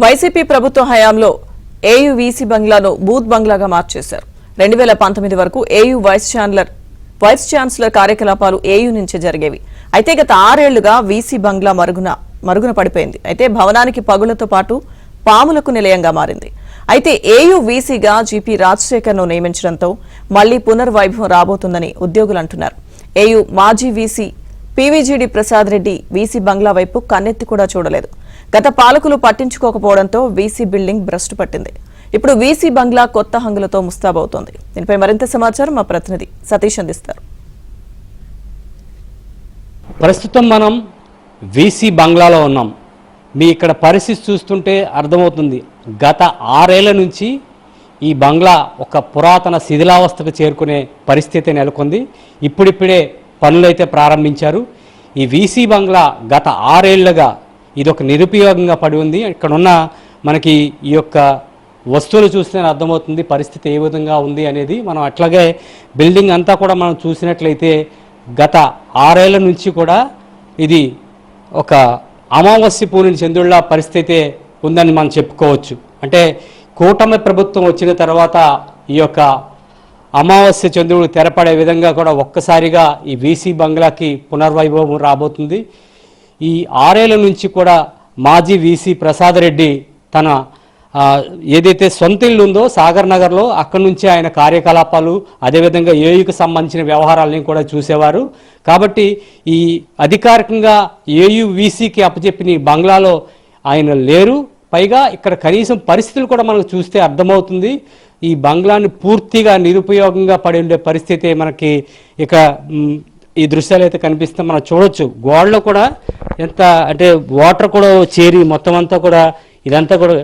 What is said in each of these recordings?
YCP ప్రభుత్వ హయాంలో AU VC బంగ్లాను booth బంగ్లాగా మార్చేశారు. 2019 వరకు ఏయూ వైస్ ఛాన్సలర్ కార్యకలాపాలు ఏయూ నుంచే జరిగేవి. అయితే గత 6 ఏళ్లుగా వీసీ బంగ్లా మరుగున పడిపోయింది. అయితే భవనానికి పగులతో పాటు పాములకు నిలయంగా మారింది. అయితే ఏయూ వీసీగా జీపీ రాజశేఖర్ను నియమించడంతో మళ్లీ పునర్వైభవం రాబోతుందని ఉద్యోగులు అంటున్నారు. ఏయూ మాజీ వీసీ పీవీజీడీ ప్రసాద్ రెడ్డి వీసీ బంగ్లా వైపు కన్నెత్తి కూడా చూడలేదు. గత పాలకులు పట్టించుకోకపోవడంతో వీసీ బిల్డింగ్ భ్రష్టు పట్టింది. ఇప్పుడు వీసీ బంగ్లా కొత్త హంగులతో ముస్తాబవుతోంది. దీనిపై మరింత సమాచారం మా ప్రతినిధి సతీష్ అందిస్తారు. ప్రస్తుతం మనం వీసీ బంగ్లాలో ఉన్నాం. మీ ఇక్కడ పరిస్థితి చూస్తుంటే అర్థమవుతుంది. గత 6 ఏళ్ల నుంచి ఈ బంగ్లా ఒక పురాతన శిథిలావస్థకు చేరుకునే పరిస్థితి నెలకొంది. ఇప్పుడిప్పుడే పనులైతే ప్రారంభించారు. ఈ వీసీ బంగ్లా గత 6 ఏళ్లుగా ఇది ఒక నిరుపయోగంగా పడి ఉంది. ఇక్కడ ఉన్న మనకి ఈ యొక్క వస్తువులు చూస్తేనే అర్థమవుతుంది పరిస్థితి ఏ విధంగా ఉంది అనేది. మనం అట్లాగే బిల్డింగ్ అంతా కూడా మనం చూసినట్లయితే గత 6 ఏళ్ల నుంచి కూడా ఇది ఒక అమావాస్య పూర్ణిమ చంద్రుళ్ళ పరిస్థితి ఉందని మనం చెప్పుకోవచ్చు. అంటే కూటమి ప్రభుత్వం వచ్చిన తర్వాత ఈ యొక్క అమావాస్య చంద్రుడు తెరపడే విధంగా కూడా ఒక్కసారిగా ఈ వీసీ బంగ్లాకి పునర్వైభవం రాబోతుంది. ఈ 6 ఏళ్ల నుంచి కూడా మాజీ వీసీ ప్రసాద్ రెడ్డి తన ఏదైతే సొంత ఇల్లు ఉందో సాగర్ నగర్లో అక్కడి నుంచి ఆయన కార్యకలాపాలు అదేవిధంగా ఏయూకి సంబంధించిన వ్యవహారాలని కూడా చూసేవారు. కాబట్టి ఈ అధికారికంగా ఏయూ వీసీకి అప్పచెప్పిన బంగ్లాలో ఆయన లేరు. పైగా ఇక్కడ కనీసం పరిస్థితులు కూడా మనకు చూస్తే అర్థమవుతుంది. ఈ బంగ్లాని పూర్తిగా నిరుపయోగంగా పడి ఉండే పరిస్థితి మనకి ఇక ఈ దృశ్యాలు అయితే కనిపిస్తే మనం చూడొచ్చు. గోడలో కూడా ఎంత అంటే వాటర్ కూడా చేరి మొత్తం అంతా కూడా ఇదంతా కూడా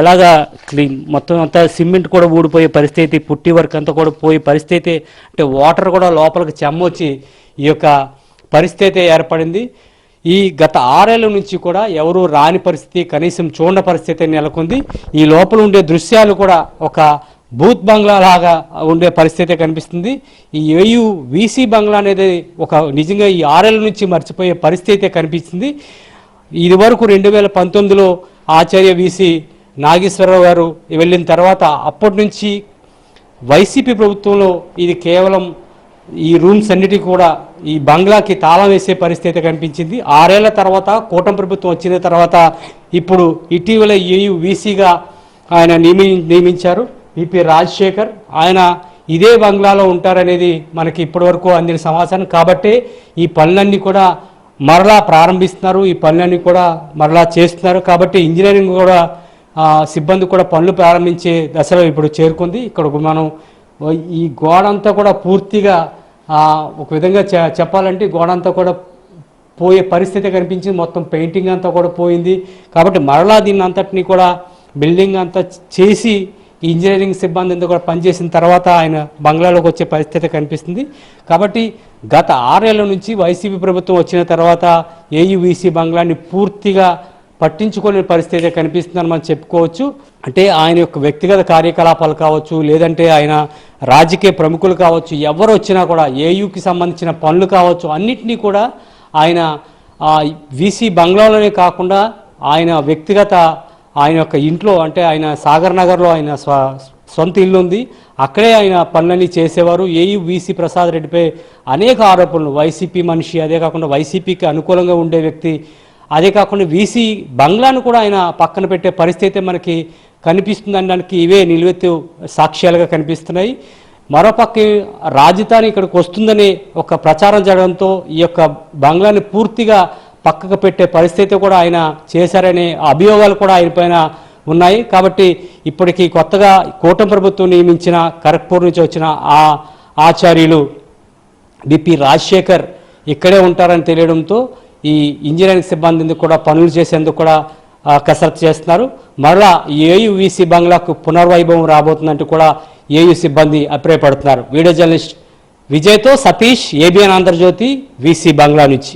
ఎలాగా మొత్తం అంతా సిమెంట్ కూడా ఊడిపోయే పరిస్థితి, పుట్టి వర్క్ అంతా కూడా పోయే పరిస్థితి, అంటే వాటర్ కూడా లోపలికి చెమ్మొచ్చి ఈ యొక్క పరిస్థితి ఏర్పడింది. ఈ గత 6 ఏళ్ల నుంచి కూడా ఎవరు రాని పరిస్థితి, కనీసం చూడని పరిస్థితి నెలకొంది. ఈ లోపల ఉండే దృశ్యాలు కూడా ఒక బూత్ బంగ్లా లాగా ఉండే పరిస్థితి కనిపిస్తుంది. ఈ ఏయూ వీసీ బంగ్లా అనేది ఒక నిజంగా ఈ 6 ఏళ్ల నుంచి మర్చిపోయే పరిస్థితి కనిపిస్తుంది. ఇది వరకు 2019లో ఆచార్య వీసీ నాగేశ్వరరావు గారు వెళ్ళిన తర్వాత అప్పటి నుంచి వైసీపీ ప్రభుత్వంలో ఇది కేవలం ఈ రూమ్స్ అన్నిటి కూడా ఈ బంగ్లాకి తాళం వేసే పరిస్థితి కనిపించింది. 6 ఏళ్ల తర్వాత కూటమి ప్రభుత్వం వచ్చిన తర్వాత ఇప్పుడు ఇటీవల ఏయూ వీసీగా ఆయన నియమించారు ఈపీ రాజశేఖర్. ఆయన ఇదే బంగ్లాలో ఉంటారనేది మనకి ఇప్పటివరకు అందిన సమాచారం. కాబట్టి ఈ పనులన్నీ కూడా మరలా ప్రారంభిస్తున్నారు, ఈ పనులన్నీ కూడా మరలా చేస్తున్నారు. కాబట్టి ఇంజనీరింగ్ కూడా సిబ్బంది కూడా పనులు ప్రారంభించే దశలో ఇప్పుడు చేరుకుంది. ఇక్కడ మనం ఈ గోడ అంతా కూడా పూర్తిగా ఒక విధంగా చెప్పాలంటే గోడ అంతా కూడా పోయే పరిస్థితి కనిపించింది. మొత్తం పెయింటింగ్ అంతా కూడా పోయింది. కాబట్టి మరలా దీన్ని అంతటినీ కూడా బిల్డింగ్ అంతా చేసి ఇంజనీరింగ్ సిబ్బంది అంతా కూడా పనిచేసిన తర్వాత ఆయన బంగ్లాలోకి వచ్చే పరిస్థితి కనిపిస్తుంది. కాబట్టి గత 6 ఏళ్ల నుంచి వైసీపీ ప్రభుత్వం వచ్చిన తర్వాత ఏయూ వీసీ బంగ్లాని పూర్తిగా పట్టించుకునే పరిస్థితి కనిపిస్తుందని మనం చెప్పుకోవచ్చు. అంటే ఆయన యొక్క వ్యక్తిగత కార్యకలాపాలు కావచ్చు, లేదంటే ఆయన రాజకీయ ప్రముఖులు కావచ్చు, ఎవరు వచ్చినా కూడా ఏయూకి సంబంధించిన పనులు కావచ్చు, అన్నింటినీ కూడా ఆయన వీసీ బంగ్లాలోనే కాకుండా ఆయన వ్యక్తిగత ఆయన యొక్క ఇంట్లో, అంటే ఆయన సాగర్ నగర్లో ఆయన సొంత ఇల్లు ఉంది, అక్కడే ఆయన పనులన్నీ చేసేవారు. ఏయూ వీసీ ప్రసాద్ రెడ్డిపై అనేక ఆరోపణలు, వైసీపీ మనిషి, అదే కాకుండా వైసీపీకి అనుకూలంగా ఉండే వ్యక్తి, అదే కాకుండా వీసీ బంగ్లాను కూడా ఆయన పక్కన పెట్టే పరిస్థితి మనకి కనిపిస్తుంది అనడానికి ఇవే నిలువెత్తు సాక్ష్యాలుగా కనిపిస్తున్నాయి. మరోపక్క రాజధాని ఇక్కడికి వస్తుందని ఒక ప్రచారం జరగడంతో ఈ యొక్క బంగ్లాని పూర్తిగా పక్కకు పెట్టే పరిస్థితి కూడా ఆయన చేశారనే అభియోగాలు కూడా ఆయన పైన ఉన్నాయి. కాబట్టి ఇప్పటికీ కొత్తగా కూటమి ప్రభుత్వం నియమించిన ఖరగ్పూర్ నుంచి వచ్చిన ఆచార్యులు బిపి రాజశేఖర్ ఇక్కడే ఉంటారని తెలియడంతో ఈ ఇంజనీరింగ్ సిబ్బంది కూడా పనులు చేసేందుకు కూడా కసరత్తు చేస్తున్నారు. మరలా ఏయూ వీసీ బంగ్లాకు పునర్వైభవం రాబోతుందంటూ కూడా ఏయూ సిబ్బంది అభిప్రాయపడుతున్నారు. వీడియో జర్నలిస్ట్ విజయ్తో సతీష్, ఏబిఎన్ ఆంధ్రజ్యోతి, వీసీ బంగ్లా నుంచి.